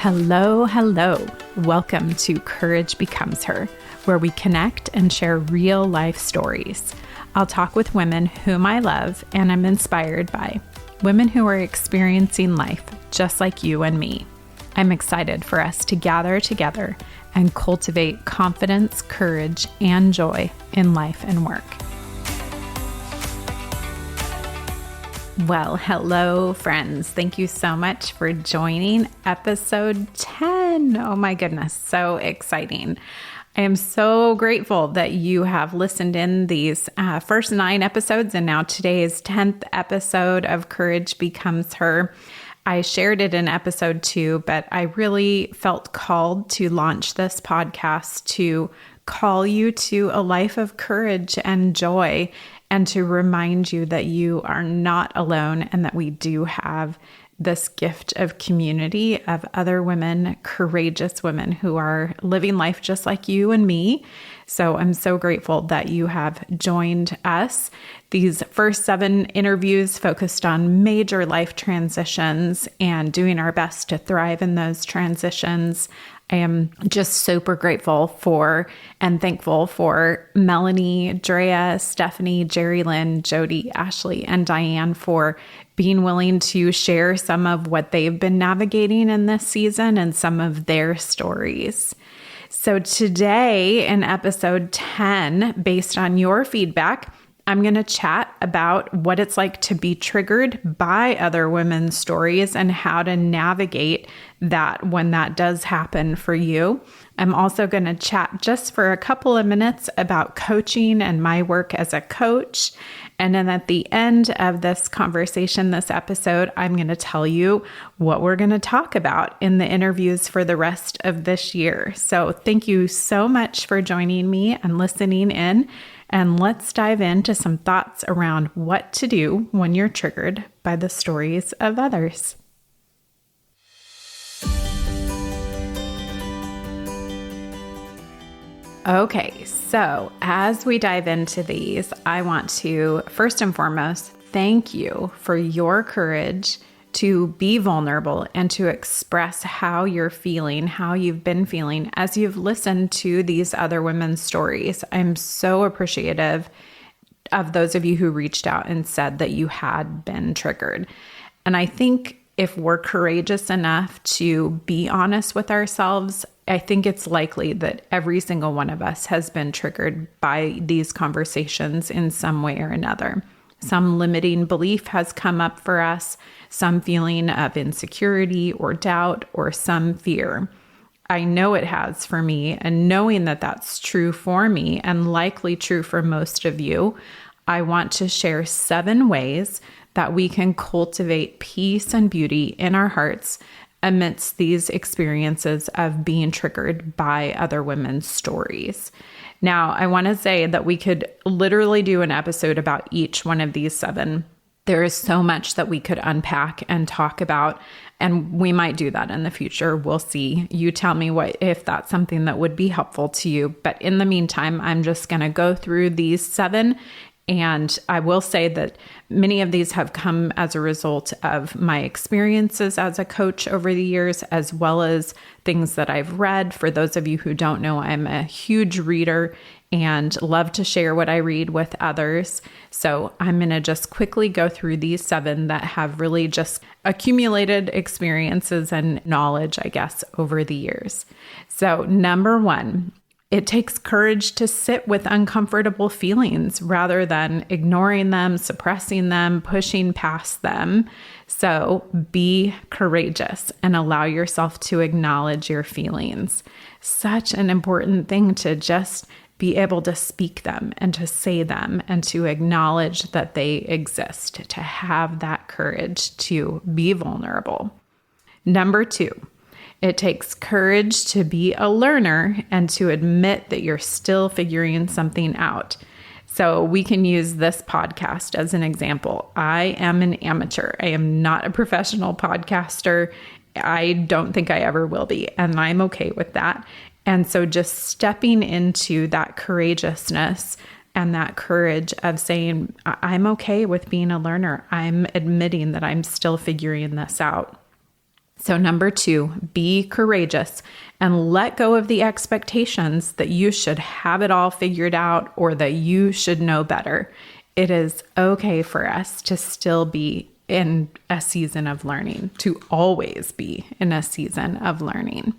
Hello, hello. Welcome to Courage Becomes Her, where we connect and share real life stories. I'll talk with women whom I love and I'm inspired by, women who are experiencing life just like you and me. I'm excited for us to gather together and cultivate confidence, courage, and joy in life and work. Well, hello, friends. Thank you so much for joining episode 10. Oh my goodness, so exciting. I am so grateful that you have listened in these first 9 episodes, and now today's 10th episode of Courage Becomes Her. I shared it in episode 2, but I really felt called to launch this podcast to call you to a life of courage and joy, and to remind you that you are not alone and that we do have this gift of community of other women, courageous women who are living life just like you and me. So I'm so grateful that you have joined us. These first 7 interviews focused on major life transitions and doing our best to thrive in those transitions. I am just super grateful for and thankful for Melanie, Drea, Stephanie, Jerry Lynn, Jody, Ashley, and Diane for being willing to share some of what they've been navigating in this season and some of their stories. So today in episode 10, based on your feedback, I'm going to chat about what it's like to be triggered by other women's stories and how to navigate that when that does happen for you. I'm also going to chat just for a couple of minutes about coaching and my work as a coach. And then at the end of this conversation, this episode, I'm going to tell you what we're going to talk about in the interviews for the rest of this year. So thank you so much for joining me and listening in. And let's dive into some thoughts around what to do when you're triggered by the stories of others. Okay, so as we dive into these, I want to first and foremost thank you for your courage to be vulnerable and to express how you're feeling, how you've been feeling as you've listened to these other women's stories. I'm so appreciative of those of you who reached out and said that you had been triggered. And I think if we're courageous enough to be honest with ourselves, I think it's likely that every single one of us has been triggered by these conversations in some way or another. Some limiting belief has come up for us, some feeling of insecurity or doubt, or some fear. I know it has for me, and knowing that that's true for me and likely true for most of you, I want to share 7 ways that we can cultivate peace and beauty in our hearts amidst these experiences of being triggered by other women's stories. Now, I want to say that we could literally do an episode about each one of these 7. There is so much that we could unpack and talk about, and we might do that in the future. We'll see. You tell me if that's something that would be helpful to you. But in the meantime, I'm just going to go through these 7. And I will say that many of these have come as a result of my experiences as a coach over the years, as well as things that I've read. For those of you who don't know, I'm a huge reader and love to share what I read with others. So I'm going to just quickly go through these 7 that have really just accumulated experiences and knowledge, I guess, over the years. So number 1, it takes courage to sit with uncomfortable feelings rather than ignoring them, suppressing them, pushing past them. So be courageous and allow yourself to acknowledge your feelings. Such an important thing to just be able to speak them and to say them and to acknowledge that they exist, to have that courage to be vulnerable. Number 2. It takes courage to be a learner and to admit that you're still figuring something out. So we can use this podcast as an example. I am an amateur. I am not a professional podcaster. I don't think I ever will be, and I'm okay with that. And so just stepping into that courageousness and that courage of saying, I'm okay with being a learner. I'm admitting that I'm still figuring this out. So number 2, be courageous and let go of the expectations that you should have it all figured out or that you should know better. It is okay for us to still be in a season of learning, to always be in a season of learning.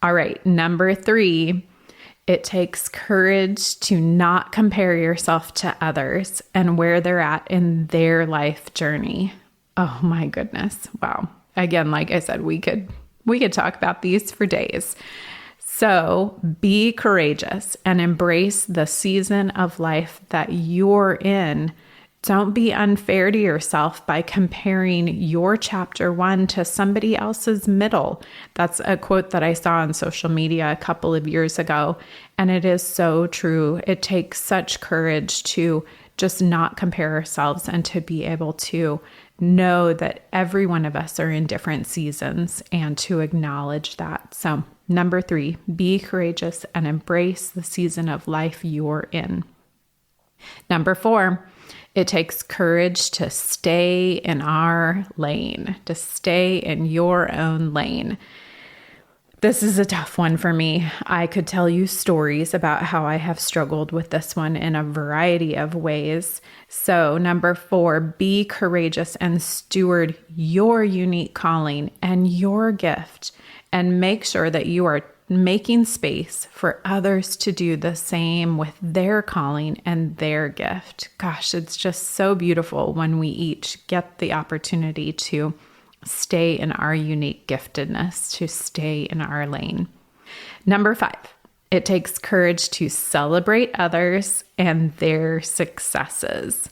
All right, number 3, it takes courage to not compare yourself to others and where they're at in their life journey. Oh my goodness. Wow. Again, like I said, we could talk about these for days. So be courageous and embrace the season of life that you're in. Don't be unfair to yourself by comparing your chapter 1 to somebody else's middle. That's a quote that I saw on social media a couple of years ago, and it is so true. It takes such courage to just not compare ourselves and to be able to know that every one of us are in different seasons and to acknowledge that. So number 3, be courageous and embrace the season of life you're in. Number 4, it takes courage to stay in our lane, to stay in your own lane. This is a tough one for me. I could tell you stories about how I have struggled with this one in a variety of ways. So number 4, be courageous and steward your unique calling and your gift, and make sure that you are making space for others to do the same with their calling and their gift. Gosh, it's just so beautiful when we each get the opportunity to stay in our unique giftedness, to stay in our lane. Number 5, it takes courage to celebrate others and their successes.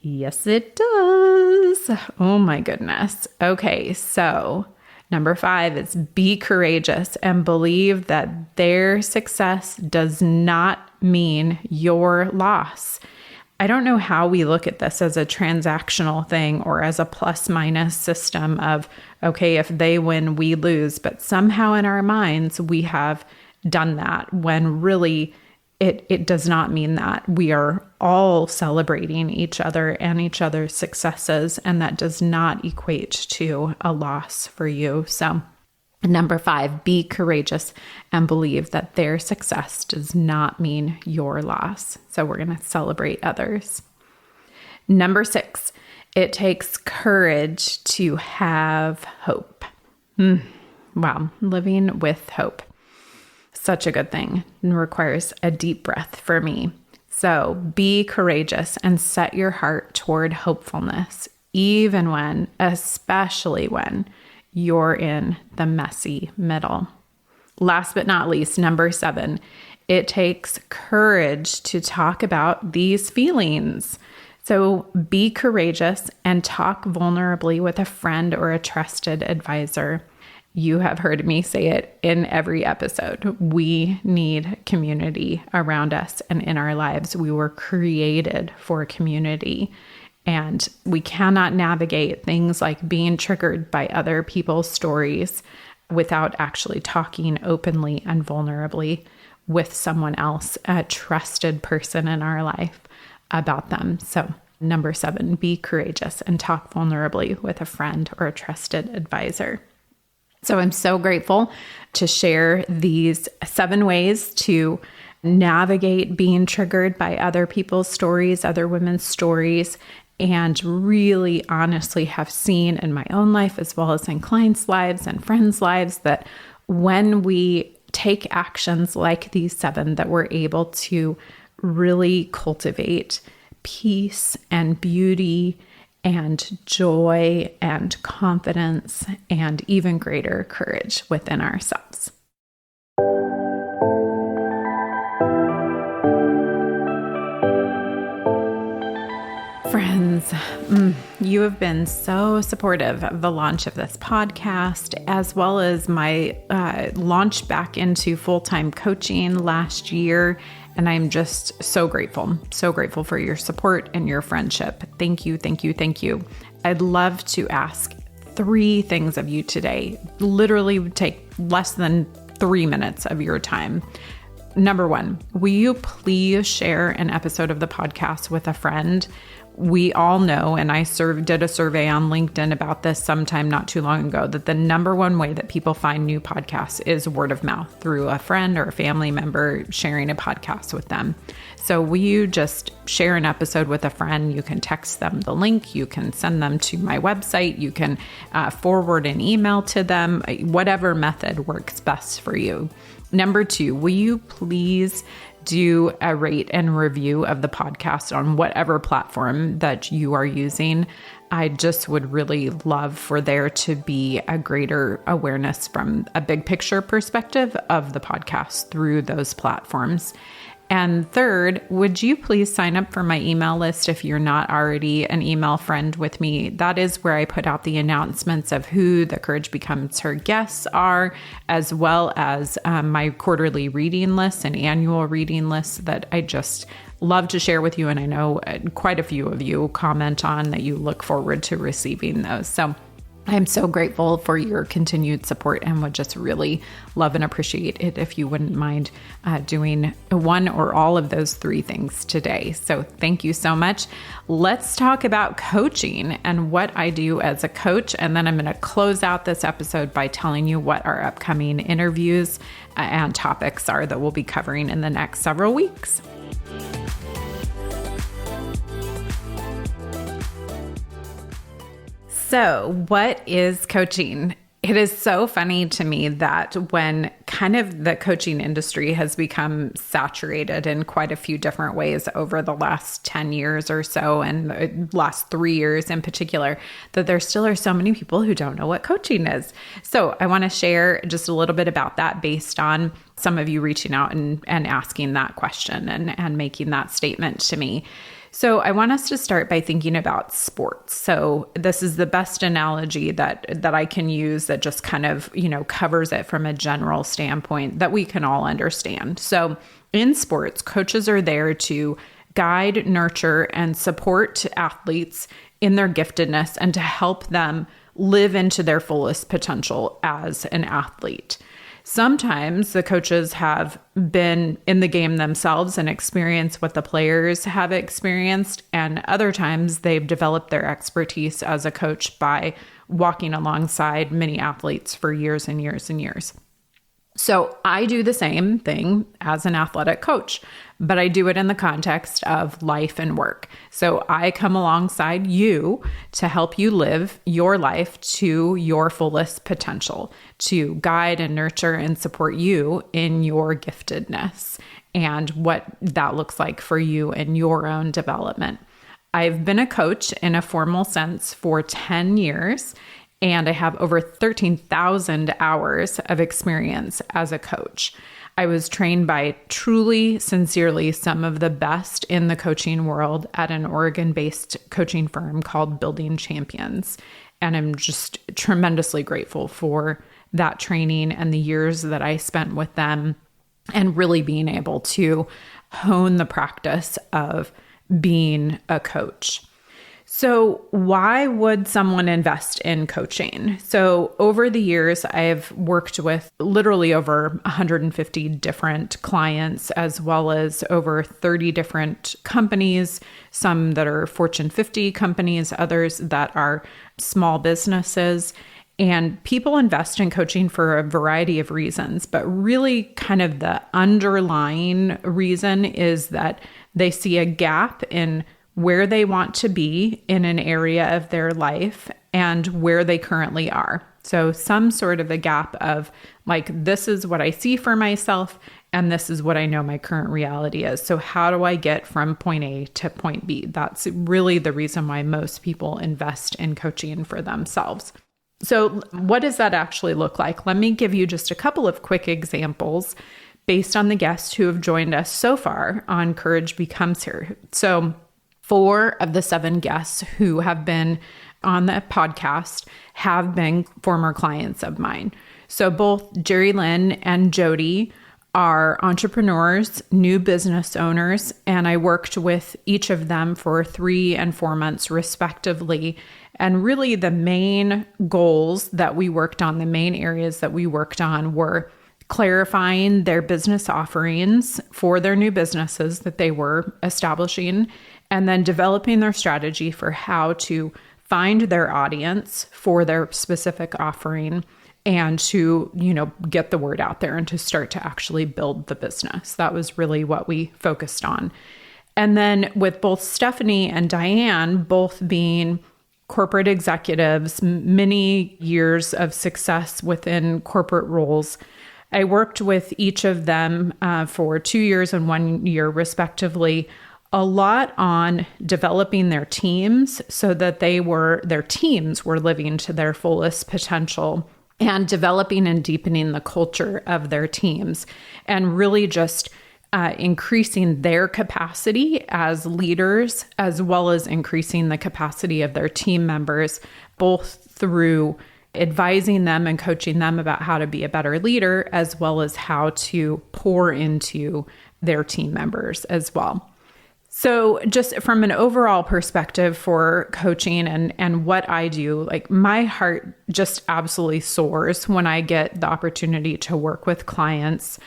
Yes, it does. Oh my goodness. Okay, so number 5 is be courageous and believe that their success does not mean your loss. I don't know how we look at this as a transactional thing or as a plus minus system of, okay, if they win, we lose. But somehow in our minds, we have done that when really it does not mean that. We are all celebrating each other and each other's successes, and that does not equate to a loss for you. So number 5, be courageous and believe that their success does not mean your loss. So we're going to celebrate others. Number 6, it takes courage to have hope. Wow, living with hope. Such a good thing, and requires a deep breath for me. So be courageous and set your heart toward hopefulness, even when, especially when, you're in the messy middle. Last but not least, number 7, it takes courage to talk about these feelings. So be courageous and talk vulnerably with a friend or a trusted advisor. You have heard me say it in every episode. We need community around us and in our lives. We were created for community. And we cannot navigate things like being triggered by other people's stories without actually talking openly and vulnerably with someone else, a trusted person in our life, about them. So number 7, be courageous and talk vulnerably with a friend or a trusted advisor. So I'm so grateful to share these 7 ways to navigate being triggered by other people's stories, other women's stories, and really honestly have seen in my own life as well as in clients' lives and friends' lives that when we take actions like these 7, that we're able to really cultivate peace and beauty and joy and confidence and even greater courage within ourselves. Friends, you have been so supportive of the launch of this podcast, as well as my launch back into full-time coaching last year. And I'm just so grateful for your support and your friendship. Thank you, thank you, thank you. I'd love to ask 3 things of you today. Literally would take less than 3 minutes of your time. Number 1, will you please share an episode of the podcast with a friend? we all know, and I did a survey on LinkedIn about this sometime not too long ago, that the number one way that people find new podcasts is word of mouth through a friend or a family member sharing a podcast with them. So will you just share an episode with a friend? You can text them the link. You can send them to my website. You can forward an email to them, whatever method works best for you. Number 2, will you please do a rate and review of the podcast on whatever platform that you are using? I just would really love for there to be a greater awareness from a big picture perspective of the podcast through those platforms. And third, would you please sign up for my email list if you're not already an email friend with me? That is where I put out the announcements of who the Courage Becomes Her guests are, as well as my quarterly reading lists and annual reading lists that I just love to share with you. And I know quite a few of you comment on that you look forward to receiving those. So I'm so grateful for your continued support and would just really love and appreciate it if you wouldn't mind doing one or all of those 3 things today. So thank you so much. Let's talk about coaching and what I do as a coach. And then I'm going to close out this episode by telling you what our upcoming interviews and topics are that we'll be covering in the next several weeks. So, what is coaching? It is so funny to me that when kind of the coaching industry has become saturated in quite a few different ways over the last 10 years or so, and the last 3 years in particular, that there still are so many people who don't know what coaching is. So I want to share just a little bit about that based on some of you reaching out and asking that question and making that statement to me. So I want us to start by thinking about sports. So this is the best analogy that I can use that just kind of, covers it from a general standpoint that we can all understand. So in sports, coaches are there to guide, nurture, and support athletes in their giftedness and to help them live into their fullest potential as an athlete. Sometimes the coaches have been in the game themselves and experienced what the players have experienced, and other times they've developed their expertise as a coach by walking alongside many athletes for years and years and years. So I do the same thing as an athletic coach, but I do it in the context of life and work. So I come alongside you to help you live your life to your fullest potential, to guide and nurture and support you in your giftedness and what that looks like for you and your own development. I've been a coach in a formal sense for 10 years. And I have over 13,000 hours of experience as a coach. I was trained by truly, sincerely, some of the best in the coaching world at an Oregon-based coaching firm called Building Champions. And I'm just tremendously grateful for that training and the years that I spent with them and really being able to hone the practice of being a coach. So why would someone invest in coaching? So over the years, I've worked with literally over 150 different clients, as well as over 30 different companies, some that are Fortune 50 companies, others that are small businesses. And people invest in coaching for a variety of reasons, but really kind of the underlying reason is that they see a gap in where they want to be in an area of their life and where they currently are. So some sort of a gap of like, this is what I see for myself and this is what I know my current reality is. So how do I get from point A to point B? That's really the reason why most people invest in coaching for themselves. So what does that actually look like? Let me give you just a couple of quick examples based on the guests who have joined us so far on Courage Becomes Her. So 4 of the 7 guests who have been on the podcast have been former clients of mine. So both Jerry Lynn and Jody are entrepreneurs, new business owners, and I worked with each of them for 3 and 4 months respectively. And really the main goals that we worked on, the main areas that we worked on were clarifying their business offerings for their new businesses that they were establishing, and then developing their strategy for how to find their audience for their specific offering and to, get the word out there and to start to actually build the business. That was really what we focused on. And then with both Stephanie and Diane, both being corporate executives, many years of success within corporate roles, I worked with each of them for 2 years and 1 year respectively, a lot on developing their teams so that their teams were living to their fullest potential, and developing and deepening the culture of their teams, and really just increasing their capacity as leaders, as well as increasing the capacity of their team members, both through advising them and coaching them about how to be a better leader, as well as how to pour into their team members as well. So just from an overall perspective for coaching and what I do, like my heart just absolutely soars when I get the opportunity to work with clients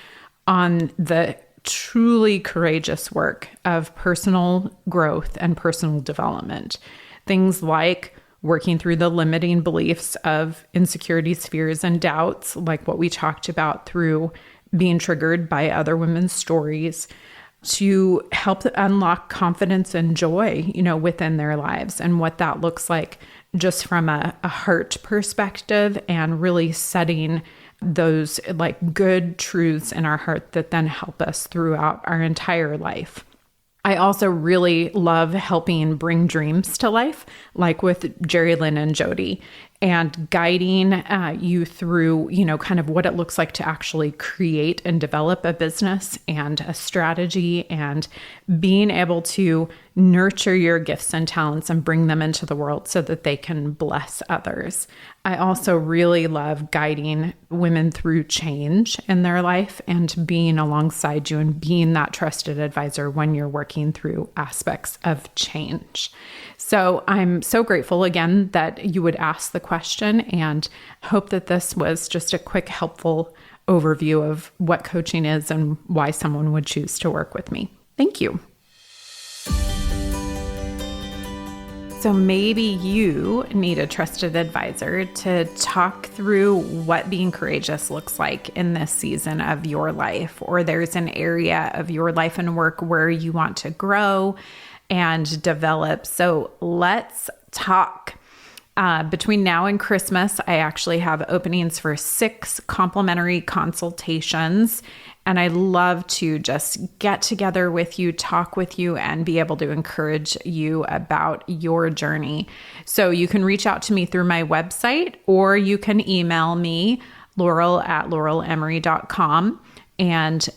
on the truly courageous work of personal growth and personal development. Things like working through the limiting beliefs of insecurities, fears, and doubts, like what we talked about through being triggered by other women's stories, to help unlock confidence and joy, within their lives, and what that looks like just from a heart perspective, and really setting those like good truths in our heart that then help us throughout our entire life. I also really love helping bring dreams to life, like with Jerry Lynn and Jody, and guiding you through, kind of what it looks like to actually create and develop a business and a strategy, and being able to nurture your gifts and talents and bring them into the world so that they can bless others. I also really love guiding women through change in their life and being alongside you and being that trusted advisor when you're working through aspects of change. So I'm so grateful again that you would ask the question, and hope that this was just a quick, helpful overview of what coaching is and why someone would choose to work with me. Thank you. So maybe you need a trusted advisor to talk through what being courageous looks like in this season of your life, or there's an area of your life and work where you want to grow and develop. So let's talk. Between now and Christmas, I actually have openings for 6 complimentary consultations. And I love to just get together with you, talk with you, and be able to encourage you about your journey. So you can reach out to me through my website, or you can email me, laurel@laurelemory.com. And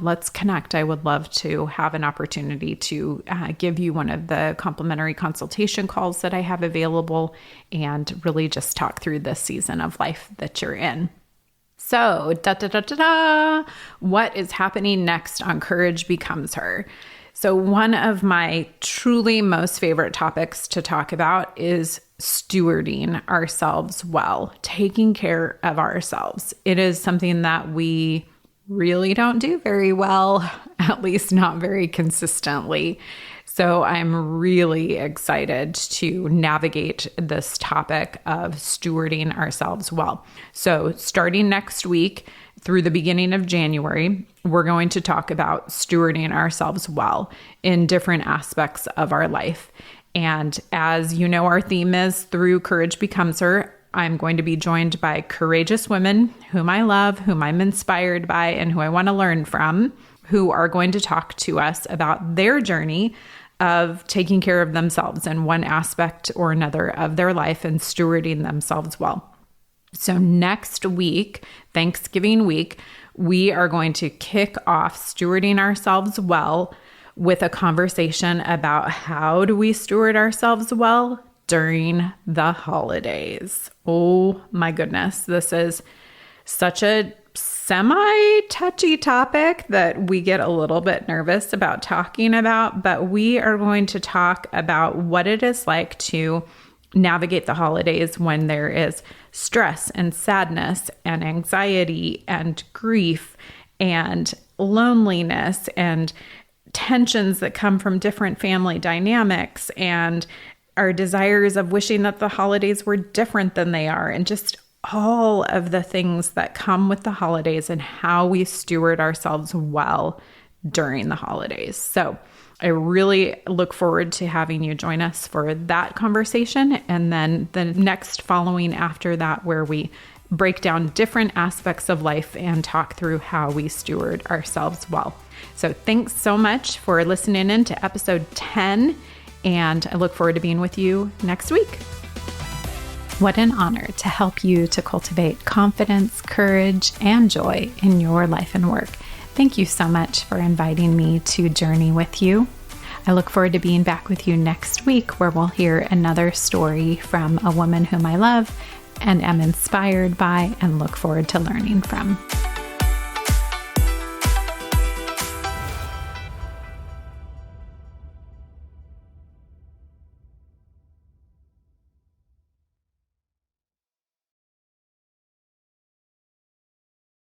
let's connect. I would love to have an opportunity to give you one of the complimentary consultation calls that I have available, and really just talk through this season of life that you're in. So, what is happening next on Courage Becomes Her? So one of my truly most favorite topics to talk about is stewarding ourselves well, taking care of ourselves. It is something that we really don't do very well, at least not very consistently. So I'm really excited to navigate this topic of stewarding ourselves well. So starting next week through the beginning of January, we're going to talk about stewarding ourselves well in different aspects of our life. And as you know, our theme is Through Courage Becomes Her. I'm going to be joined by courageous women whom I love, whom I'm inspired by, and who I want to learn from, who are going to talk to us about their journey of taking care of themselves in one aspect or another of their life and stewarding themselves well. So next week, Thanksgiving week, we are going to kick off stewarding ourselves well with a conversation about how do we steward ourselves well during the holidays. Oh my goodness, this is such a semi-touchy topic that we get a little bit nervous about talking about, but we are going to talk about what it is like to navigate the holidays when there is stress and sadness and anxiety and grief and loneliness, and tensions that come from different family dynamics and our desires of wishing that the holidays were different than they are, and just all of the things that come with the holidays and how we steward ourselves well during the holidays. So I really look forward to having you join us for that conversation. And then the next following after that, where we break down different aspects of life and talk through how we steward ourselves well. So thanks so much for listening in to episode 10. And I look forward to being with you next week. What an honor to help you to cultivate confidence, courage, and joy in your life and work. Thank you so much for inviting me to journey with you. I look forward to being back with you next week, where we'll hear another story from a woman whom I love and am inspired by and look forward to learning from.